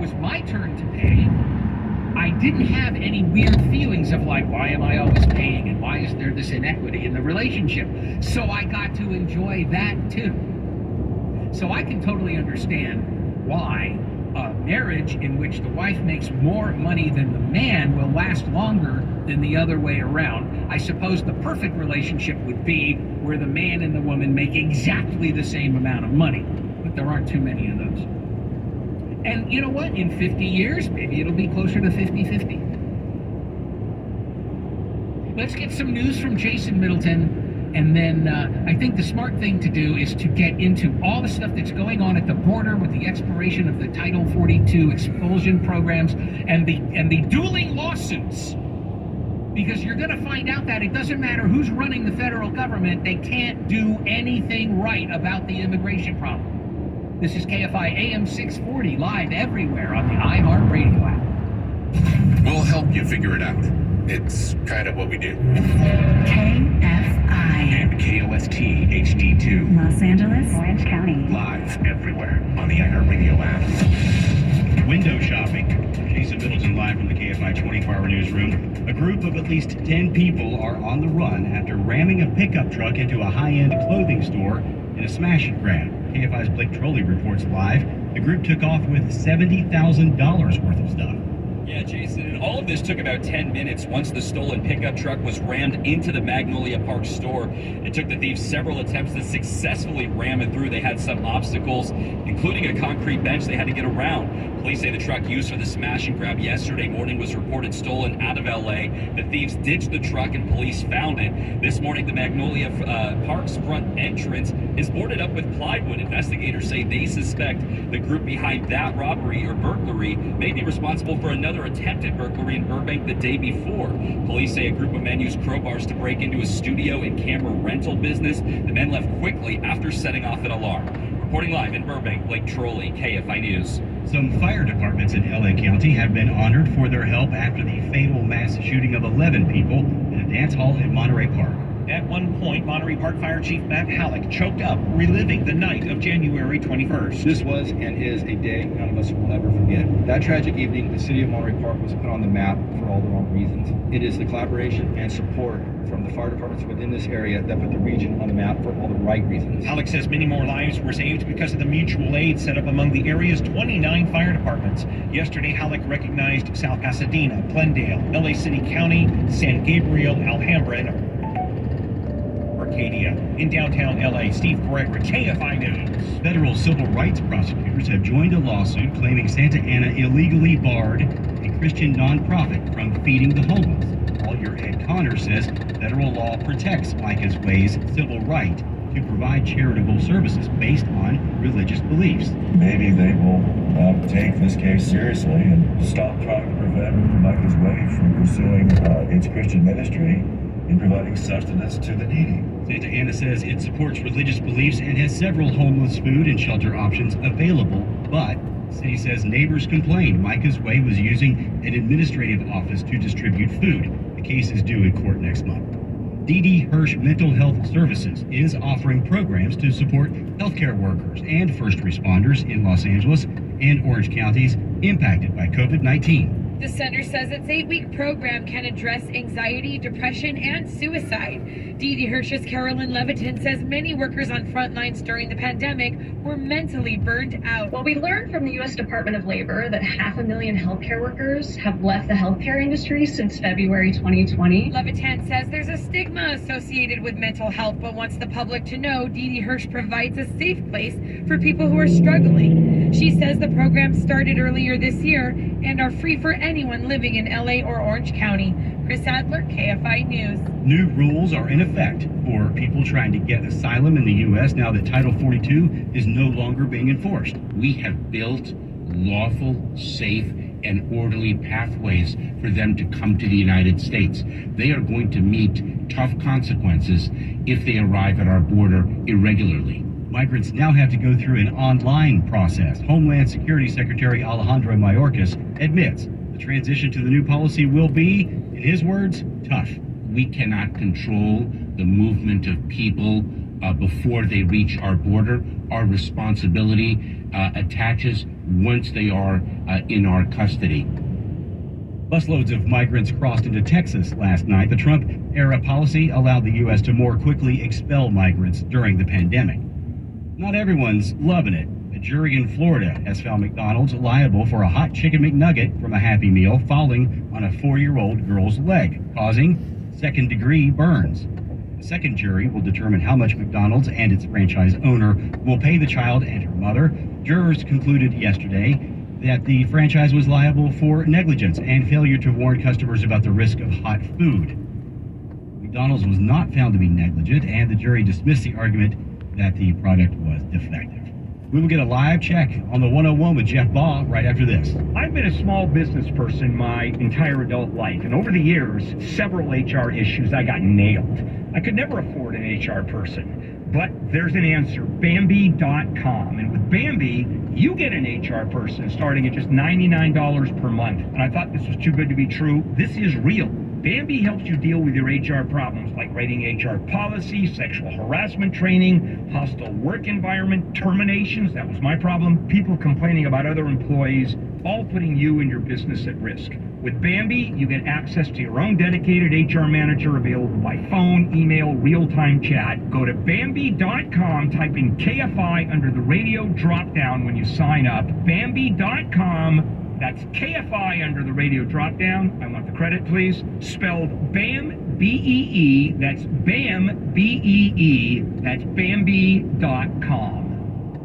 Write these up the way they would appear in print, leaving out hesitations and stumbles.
was my turn to pay, I didn't have any weird feelings of like, why am I always paying and why is there this inequity in the relationship? So I got to enjoy that too. So I can totally understand why a marriage in which the wife makes more money than the man will last longer than the other way around. I suppose the perfect relationship would be where the man and the woman make exactly the same amount of money, but there aren't too many of those. And you know what? In 50 years, maybe it'll be closer to 50-50. Let's get some news from Jason Middleton. And then I think the smart thing to do is to get into all the stuff that's going on at the border with the expiration of the Title 42 expulsion programs and the dueling lawsuits. Because you're going to find out that it doesn't matter who's running the federal government, they can't do anything right about the immigration problem. This is KFI AM 640, live everywhere on the iHeartRadio app. We'll help you figure it out. It's kind of what we do. KFI. And KOST HD2. Los Angeles, Orange County. Live everywhere on the iHeartRadio app. Window shopping. Jason Middleton live from the KFI 24-hour newsroom. A group of at least 10 people are on the run after ramming a pickup truck into a high-end clothing store in a smash and grab. KFI's Blake Trolley reports live. The group took off with $70,000 worth of stuff. Yeah, Jason, and all of this took about 10 minutes once the stolen pickup truck was rammed into the Magnolia Park store. It took the thieves several attempts to successfully ram it through. They had some obstacles, including a concrete bench they had to get around. Police say the truck used for the smash and grab yesterday morning was reported stolen out of LA. The thieves ditched the truck and police found it. This morning, the Magnolia Park's front entrance is boarded up with plywood. Investigators say they suspect the group behind that robbery or burglary may be responsible for another attempted burglary in Burbank the day before. Police say a group of men used crowbars to break into a studio and camera rental business. The men left quickly after setting off an alarm. Reporting live in Burbank, Blake Trolley, KFI News. Some fire departments in LA County have been honored for their help after the fatal mass shooting of 11 people in a dance hall in Monterey Park. At one point, Monterey Park Fire Chief Matt Halleck choked up, reliving the night of January 21st. This was and is a day none of us will ever forget. That tragic evening, the city of Monterey Park was put on the map for all the wrong reasons. It is the collaboration and support from the fire departments within this area that put the region on the map for all the right reasons. Halleck says many more lives were saved because of the mutual aid set up among the area's 29 fire departments. Yesterday, Halleck recognized South Pasadena, Glendale, LA City County, San Gabriel, Alhambra, and Arcadia. In downtown LA, Steve Gregory, KFI News. Federal civil rights prosecutors have joined a lawsuit claiming Santa Ana illegally barred a Christian nonprofit from feeding the homeless. Lawyer Ed Connor says federal law protects Micah's Way's civil right to provide charitable services based on religious beliefs. Maybe they will take this case seriously and stop trying to prevent Micah's Way from pursuing its Christian ministry in providing sustenance to the needy. Santa Ana says it supports religious beliefs and has several homeless food and shelter options available, but the city says neighbors complained Micah's Way was using an administrative office to distribute food. The case is due in court next month. D.D. Hirsch Mental Health Services is offering programs to support healthcare workers and first responders in Los Angeles and Orange counties impacted by COVID-19. The center says its 8-week program can address anxiety, depression, and suicide. D.D. Hirsch's Carolyn Levitin says many workers on front lines during the pandemic were mentally burned out. Well, we learned from the U.S. Department of Labor that 500,000 healthcare workers have left the healthcare industry since February 2020. Levitin says there's a stigma associated with mental health, but wants the public to know D.D. Hirsch provides a safe place for people who are struggling. She says the program started earlier this year and are free for anyone living in LA or Orange County. Chris Adler, KFI News. New rules are in effect for people trying to get asylum in the U.S. now that Title 42 is no longer being enforced. We have built lawful, safe, and orderly pathways for them to come to the United States. They are going to meet tough consequences if they arrive at our border irregularly. Migrants now have to go through an online process. Homeland Security Secretary Alejandro Mayorkas admits the transition to the new policy will be, in his words, tough. We cannot control the movement of people before they reach our border. our responsibility attaches once they are in our custody. Busloads of migrants crossed into Texas last night. The Trump-era policy allowed the U.S. to more quickly expel migrants during the pandemic. Not everyone's loving it. A jury in Florida has found McDonald's liable for a hot chicken McNugget from a Happy Meal falling on a 4-year-old girl's leg, causing second-degree burns. The second jury will determine how much McDonald's and its franchise owner will pay the child and her mother. Jurors concluded yesterday that the franchise was liable for negligence and failure to warn customers about the risk of hot food. McDonald's was not found to be negligent, and the jury dismissed the argument that the product was defective. We will get a live check on the 101 with Jeff Baugh right after this. I've been a small business person my entire adult life, and over the years, several HR issues I got nailed. I could never afford an HR person, but there's an answer, Bambi.com. And with Bambi, you get an HR person starting at just $99 per month. And I thought this was too good to be true. This is real. Bambi helps you deal with your HR problems like writing HR policy, sexual harassment training, hostile work environment, terminations, that was my problem, people complaining about other employees, all putting you and your business at risk. With Bambi, you get access to your own dedicated HR manager available by phone, email, real-time chat. Go to Bambi.com, type in KFI under the radio drop-down when you sign up. Bambi.com. That's KFI under the radio drop-down. I want the credit, please. Spelled BAM, B-E-E. That's BAM, B-E-E. That's Bambi.com.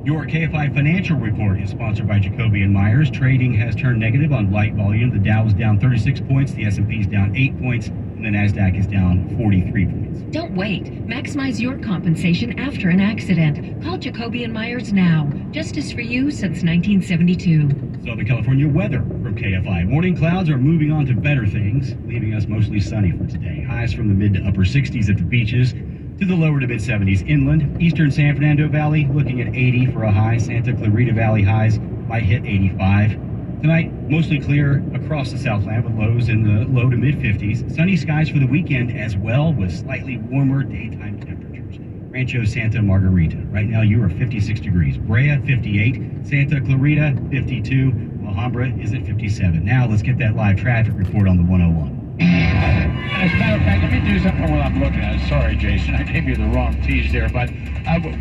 Your KFI financial report is sponsored by Jacoby & Myers. Trading has turned negative on light volume. The Dow is down 36 points, the S&P is down 8 points, and the NASDAQ is down 43 points. Don't wait. Maximize your compensation after an accident. Call Jacoby & Myers now. Justice for you since 1972. Southern California weather from KFI. Morning clouds are moving on to better things, leaving us mostly sunny for today. Highs from the mid to upper 60s at the beaches, to the lower to mid 70s inland. Eastern San Fernando Valley looking at 80 for a high. Santa Clarita Valley highs might hit 85. Tonight, mostly clear across the Southland with lows in the low to mid 50s. Sunny skies for the weekend as well with slightly warmer daytime temperatures. Rancho Santa Margarita. Right now you are 56 degrees. Brea 58. Santa Clarita 52. Alhambra is at 57. Now let's get that live traffic report on the 101. As a matter of fact, let me do something while I'm looking at it. Sorry, Jason, I gave you the wrong tease there, but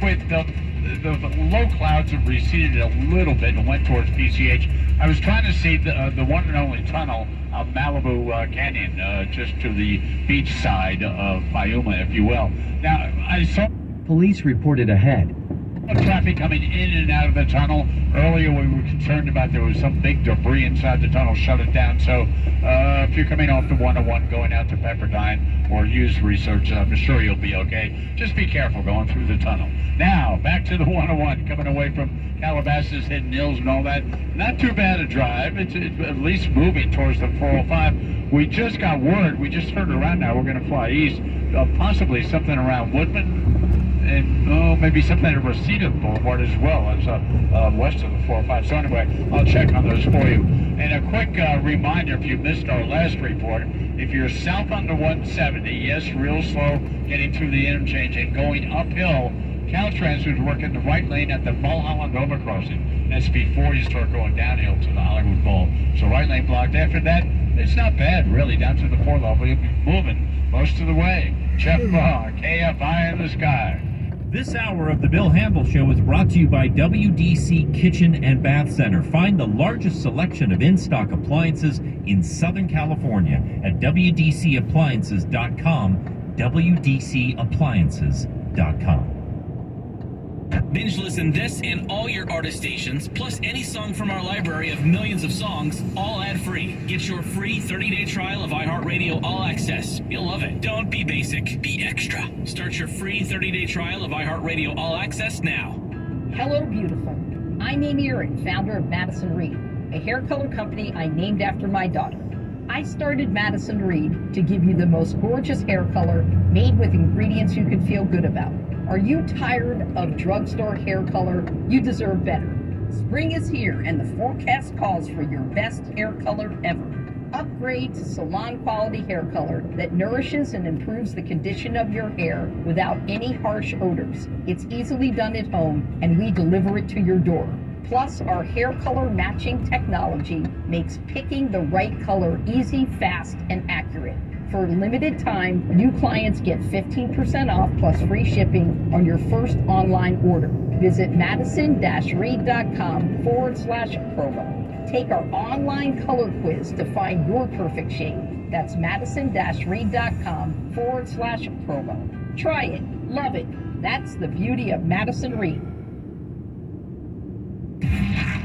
with the low clouds have receded a little bit and went towards PCH. I was trying to see the one and only tunnel of Malibu Canyon, just to the beach side of Piuma, if you will. Now, I saw police reported ahead. Traffic coming in and out of the tunnel. Earlier we were concerned about there was some big debris inside the tunnel, shut it down. So if you're coming off the 101 going out to Pepperdine or use research, I'm sure you'll be okay. Just be careful going through the tunnel. Now, back to the 101, coming away from Calabasas, Hidden Hills and all that. Not too bad a drive. It's at least moving towards the 405. We just got word, we just turned around now, we're going to fly east, possibly something around Woodman. And maybe something at Reseda Boulevard as well as west of the 405. So anyway, I'll check on those for you. And a quick reminder, if you missed our last report, if you're south on the 170, yes, real slow getting through the interchange and going uphill, Caltrans is working the right lane at the Mulholland overcrossing. That's before you start going downhill to the Hollywood Bowl. So right lane blocked. After that, it's not bad, really, down to the 4 level. You'll be moving most of the way. Jeff Baugh, KFI in the sky. This hour of the Bill Hamble Show is brought to you by WDC Kitchen and Bath Center. Find the largest selection of in-stock appliances in Southern California at WDCappliances.com, WDCappliances.com. Binge listen this and all your artist stations, plus any song from our library of millions of songs, all ad-free. Get your free 30-day trial of iHeartRadio All Access. You'll love it. Don't be basic, be extra. Start your free 30-day trial of iHeartRadio All Access now. Hello, beautiful. I'm Amy Erin, founder of Madison Reed, a hair color company I named after my daughter. I started Madison Reed to give you the most gorgeous hair color made with ingredients you can feel good about. Are you tired of drugstore hair color? You deserve better. Spring is here and the forecast calls for your best hair color ever. Upgrade to salon quality hair color that nourishes and improves the condition of your hair without any harsh odors. It's easily done at home, and we deliver it to your door. Plus, our hair color matching technology makes picking the right color easy, fast, and accurate. For a limited time, new clients get 15% off plus free shipping on your first online order. Visit madison-reed.com/promo. Take our online color quiz to find your perfect shade. That's madison-reed.com/promo. Try it. Love it. That's the beauty of Madison Reed.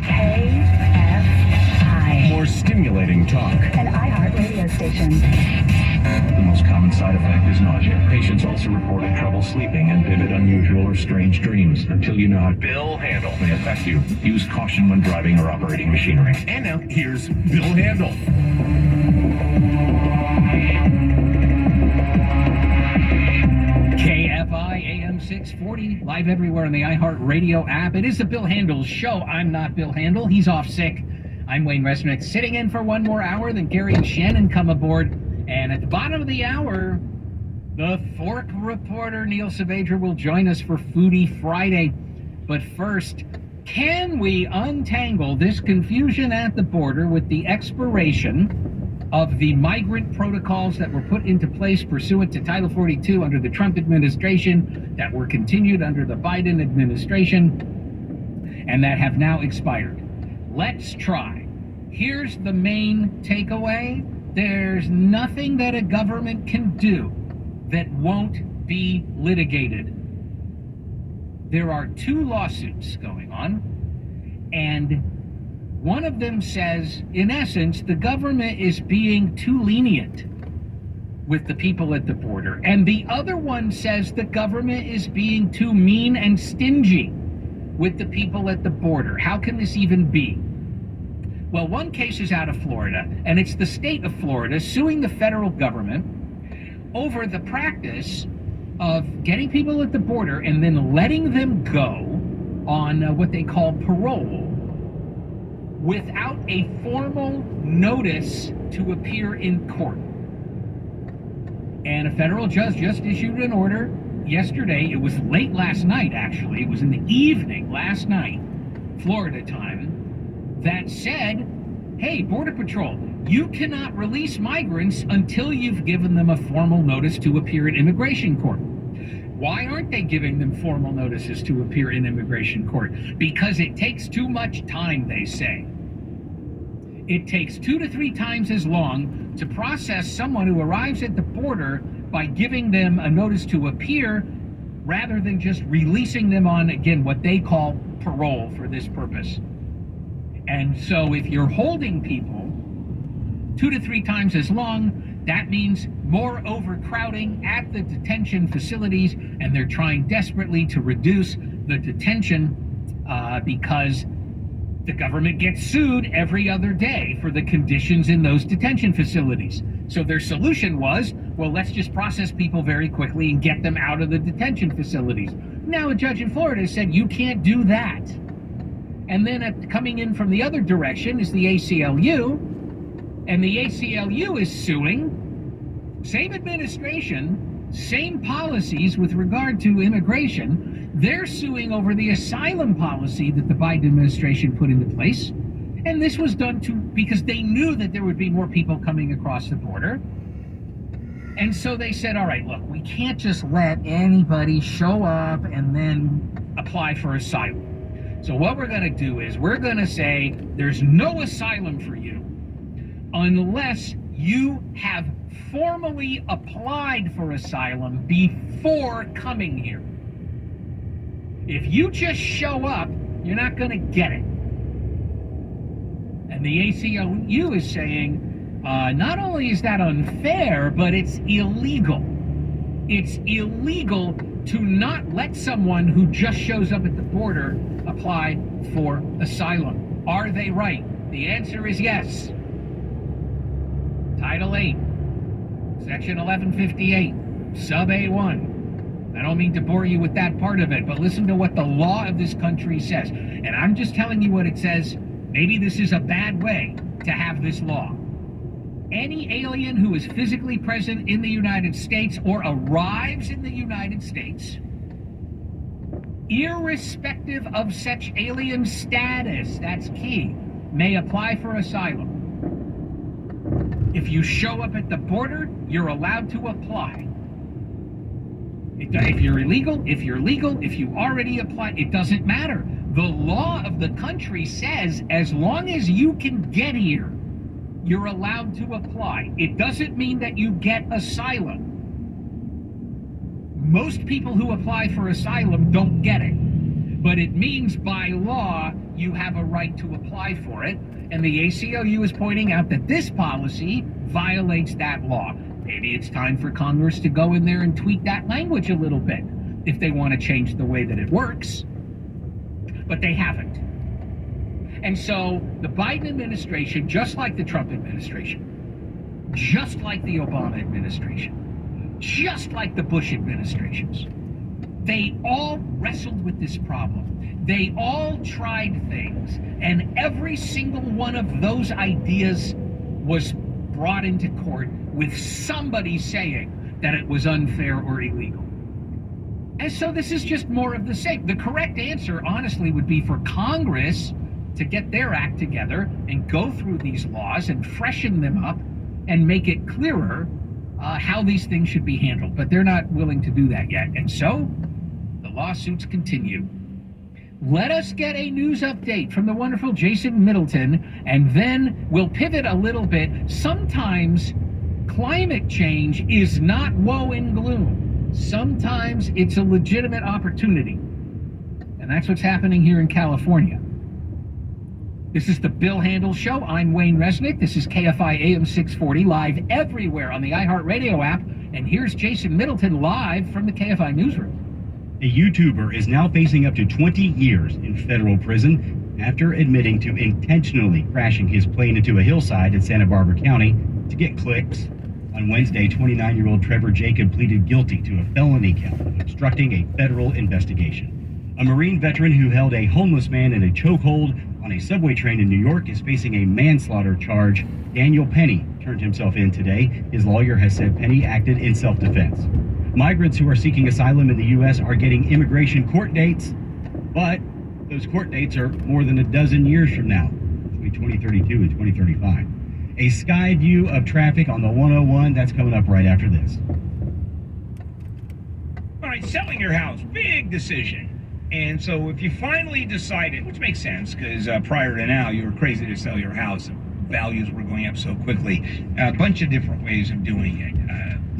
KFI. More stimulating talk. An iHeart radio station. The most common side effect is nausea. Patients also reported trouble sleeping and vivid, unusual, or strange dreams. Until you know how Bill Handle may affect you, use caution when driving or operating machinery. And now, here's Bill Handle. KFI AM 640, live everywhere on the iHeart Radio app. It is the Bill Handle Show. I'm not Bill Handle. He's off sick. I'm Wayne Resnick, sitting in for one more hour. Then Gary and Shannon come aboard. And at the bottom of the hour, the Fork reporter Neil Saavedra will join us for Foodie Friday. But first, can we untangle this confusion at the border with the expiration of the migrant protocols that were put into place pursuant to Title 42 under the Trump administration, that were continued under the Biden administration, and that have now expired? Let's try. Here's the main takeaway. There's nothing that a government can do that won't be litigated. There are two lawsuits going on, and one of them says, in essence, the government is being too lenient with the people at the border. And the other one says the government is being too mean and stingy with the people at the border. How can this even be? Well, one case is out of Florida, and it's the state of Florida suing the federal government over the practice of getting people at the border and then letting them go on what they call parole without a formal notice to appear in court. And a federal judge just issued an order yesterday. It was late last night, actually. It was in the evening last night, Florida time, that said, hey, Border Patrol, you cannot release migrants until you've given them a formal notice to appear in immigration court. Why aren't they giving them formal notices to appear in immigration court? Because it takes too much time, they say. It takes 2 to 3 times as long to process someone who arrives at the border by giving them a notice to appear rather than just releasing them on, again, what they call parole for this purpose. And so if you're holding people 2 to 3 times as long, that means more overcrowding at the detention facilities, and they're trying desperately to reduce the detention because the government gets sued every other day for the conditions in those detention facilities. So their solution was, well, let's just process people very quickly and get them out of the detention facilities. Now a judge in Florida said you can't do that. And then coming in from the other direction is the ACLU, and the ACLU is suing, same administration, same policies with regard to immigration. They're suing over the asylum policy that the Biden administration put into place. And this was done because they knew that there would be more people coming across the border. And so they said, all right, look, we can't just let anybody show up and then apply for asylum. So what we're going to do is we're going to say there's no asylum for you unless you have formally applied for asylum before coming here. If you just show up, you're not going to get it. And the ACLU is saying not only is that unfair, but it's illegal. It's illegal to not let someone who just shows up at the border apply for asylum. Are they right? The answer is yes. Title 8, Section 1158, Sub A1. I don't mean to bore you with that part of it, but listen to what the law of this country says. And I'm just telling you what it says. Maybe this is a bad way to have this law. Any alien who is physically present in the United States or arrives in the United States, irrespective of such alien status, that's key, may apply for asylum. If you show up at the border, you're allowed to apply. If you're illegal, if you're legal, if you already apply, it doesn't matter. The law of the country says as long as you can get here, you're allowed to apply. It doesn't mean that you get asylum. Most people who apply for asylum don't get it. But it means by law, you have a right to apply for it. And the ACLU is pointing out that this policy violates that law. Maybe it's time for Congress to go in there and tweak that language a little bit if they want to change the way that it works. But they haven't. And so the Biden administration, just like the Trump administration, just like the Obama administration, just like the Bush administrations, they all wrestled with this problem. They all tried things, and every single one of those ideas was brought into court with somebody saying that it was unfair or illegal. And so this is just more of the same. The correct answer, honestly, would be for Congress to get their act together and go through these laws and freshen them up and make it clearer how these things should be handled. But they're not willing to do that yet. And so the lawsuits continue. Let us get a news update from the wonderful Jason Middleton, and then we'll pivot a little bit. Sometimes climate change is not woe and gloom. Sometimes it's a legitimate opportunity. And that's what's happening here in California. This is the Bill Handel Show. I'm Wayne Resnick. This is KFI AM 640, live everywhere on the iHeartRadio app. And here's Jason Middleton live from the KFI newsroom. A YouTuber is now facing up to 20 years in federal prison after admitting to intentionally crashing his plane into a hillside in Santa Barbara County to get clicks. On Wednesday, 29-year-old Trevor Jacob pleaded guilty to a felony count of obstructing a federal investigation. A Marine veteran who held a homeless man in a chokehold on a subway train in New York is facing a manslaughter charge. Daniel Penny turned himself in today. His lawyer has said Penny acted in self-defense. Migrants who are seeking asylum in the U.S. are getting immigration court dates, but those court dates are more than a dozen years from now, between 2032 and 2035. A sky view of traffic on the 101, that's coming up right after this. All right, selling your house, big decision. And so if you finally decided, which makes sense, because prior to now, you were crazy to sell your house. Values were going up so quickly. A bunch of different ways of doing it.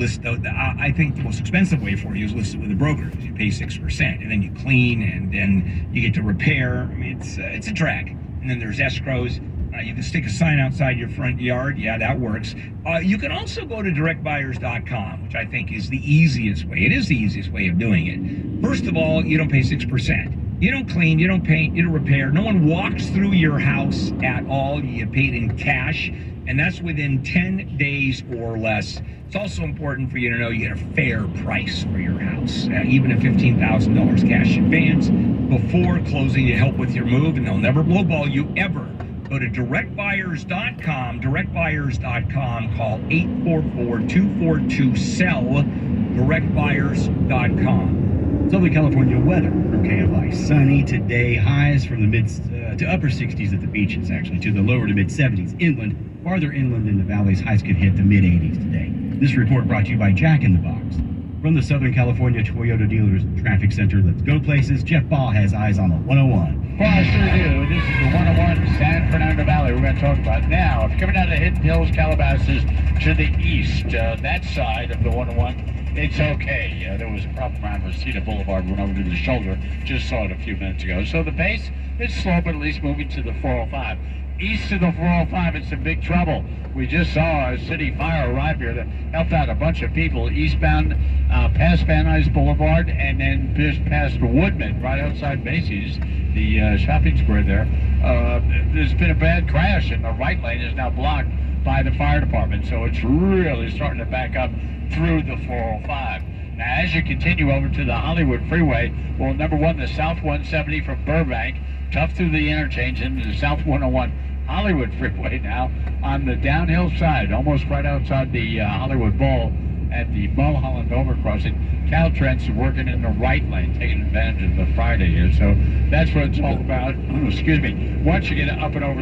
I think the most expensive way for you is listed with a broker, because you pay 6%, and then you clean, and then you get to repair. I mean, it's a drag. And then there's escrows. You can stick a sign outside your front yard. Yeah, that works. You can also go to directbuyers.com, which I think is the easiest way. It is the easiest way of doing it. First of all, you don't pay 6%. You don't clean, you don't paint, you don't repair. No one walks through your house at all. You get paid in cash, and that's within 10 days or less. It's also important for you to know you get a fair price for your house, even at $15,000 cash advance before closing to help with your move, and they'll never lowball you ever. Go to directbuyers.com, directbuyers.com, call 844-242-SELL, directbuyers.com. Southern California weather from KFI. Sunny today, highs from the mid to upper 60s at the beaches, actually, to the lower to mid 70s inland. Farther inland in the valleys, highs could hit the mid 80s today. This report brought to you by Jack in the Box. From the Southern California Toyota Dealers Traffic Center, let's go places. Jeff Ball has eyes on the 101. Well, I sure do. This is the 101 San Fernando Valley we're going to talk about now. If you're coming out of Hidden Hills, Calabasas to the east, that side of the 101, it's okay. There was a problem around Reseda Boulevard. Went over to the shoulder. Just saw it a few minutes ago. So the pace is slow, but at least moving to the 405. East of the 405, it's in big trouble. We just saw a city fire arrive here that helped out a bunch of people eastbound past Van Nuys Boulevard and then just past Woodman, right outside Macy's, the shopping square there. There's been a bad crash, and the right lane is now blocked by the fire department, so it's really starting to back up through the 405. Now, as you continue over to the Hollywood Freeway, well, number one, the South 170 from Burbank, tough through the interchange into the South 101 Hollywood Freeway now on the downhill side, almost right outside the Hollywood Bowl at the Mulholland overcrossing. Caltrans working in the right lane, taking advantage of the Friday here. So that's what it's all about. Excuse me. Once you get up and over